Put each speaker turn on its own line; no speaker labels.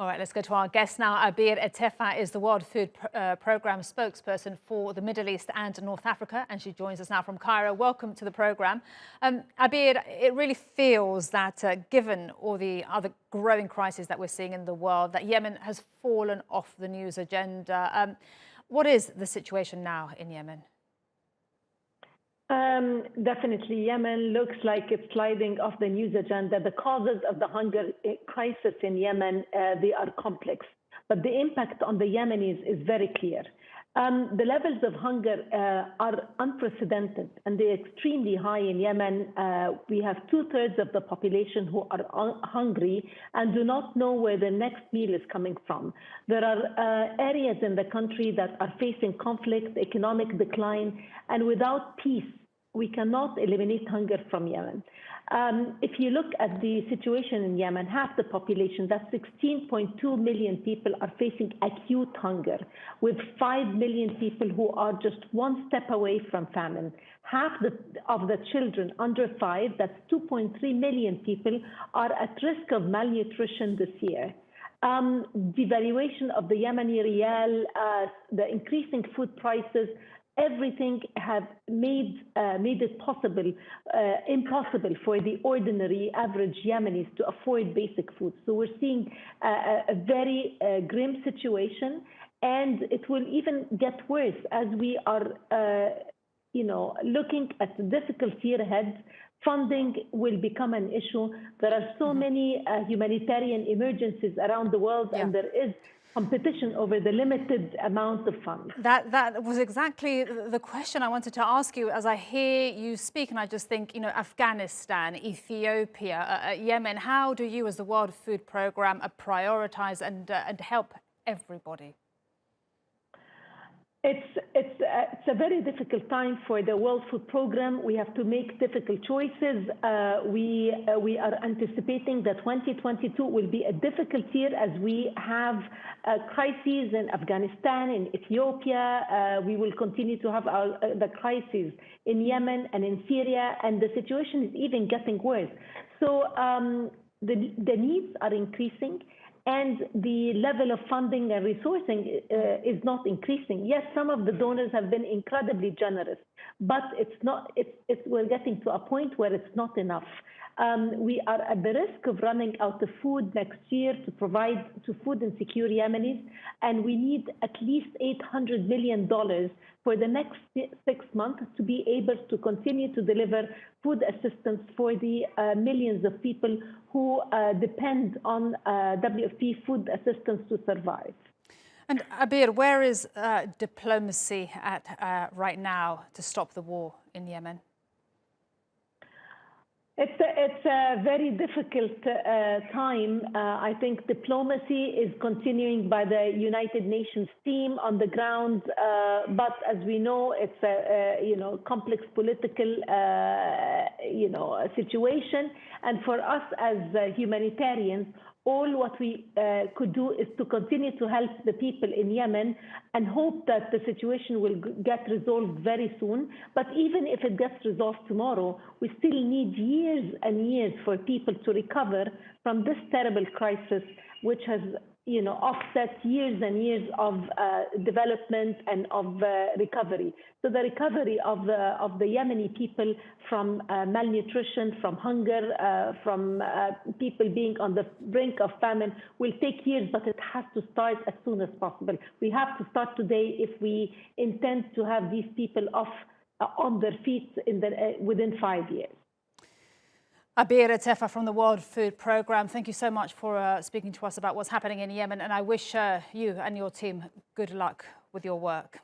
All right, let's go to our guest now. Abeer Etefa is the World Food Programme Spokesperson for the Middle East and North Africa, and she joins us now from Cairo. Welcome to the programme. Abeer, it really feels that given all the other growing crises that we're seeing in the world, that Yemen has fallen off the news agenda. What is the situation now in Yemen?
Definitely, Yemen looks like it's sliding off the news agenda. The causes of the hunger crisis in Yemen, they are complex, but the impact on the Yemenis is very clear. The levels of hunger are unprecedented and they're extremely high in Yemen. We have 2/3 of the population who are hungry and do not know where the next meal is coming from. There are areas in the country that are facing conflict, economic decline, and without peace, we cannot eliminate hunger from Yemen. If you look at the situation in Yemen, half the population, that's 16.2 million people, are facing acute hunger, with 5 million people who are just one step away from famine. Half of the children under 5, that's 2.3 million people, are at risk of malnutrition this year. Devaluation of the Yemeni rial, the increasing food prices, everything have made it impossible for the ordinary average Yemenis to afford basic food. So we're seeing a very grim situation, and it will even get worse as we are looking at the difficult year ahead. Funding will become an issue. There are so many humanitarian emergencies around the world, and there is competition over the limited amount of funds.
That was exactly the question I wanted to ask you as I hear you speak, and I just think, Afghanistan, Ethiopia, Yemen. How do you, as the World Food Programme, prioritize and help everybody?
It's a very difficult time for the World Food Programme. We have to make difficult choices. We are anticipating that 2022 will be a difficult year as we have crises in Afghanistan, in Ethiopia. We will continue to have the crises in Yemen and in Syria, and the situation is even getting worse. So the needs are increasing, and the level of funding and resourcing is not increasing. Yes, some of the donors have been incredibly generous, but we're getting to a point where it's not enough. We are at the risk of running out of food next year to provide to food insecure Yemenis, and we need at least $800 million for the next 6 months to be able to continue to deliver food assistance for the millions of people who depend on WFP food assistance to survive.
And Abeer, where is diplomacy at right now to stop the war in Yemen?
It's a very difficult time. I think diplomacy is continuing by the United Nations team on the ground, but as we know, it's a complex political situation. And for us as humanitarians, all what we could do is to continue to help the people in Yemen and hope that the situation will get resolved very soon. But even if it gets resolved tomorrow, we still need years and years for people to recover from this terrible crisis, which has offset years and years of development and of recovery. So the recovery of the Yemeni people from malnutrition, from hunger, from people being on the brink of famine will take years, but it has to start as soon as possible. We have to start today if we intend to have these people on their feet within 5 years.
Abeer Etefa from the World Food Programme, thank you so much for speaking to us about what's happening in Yemen, and I wish you and your team good luck with your work.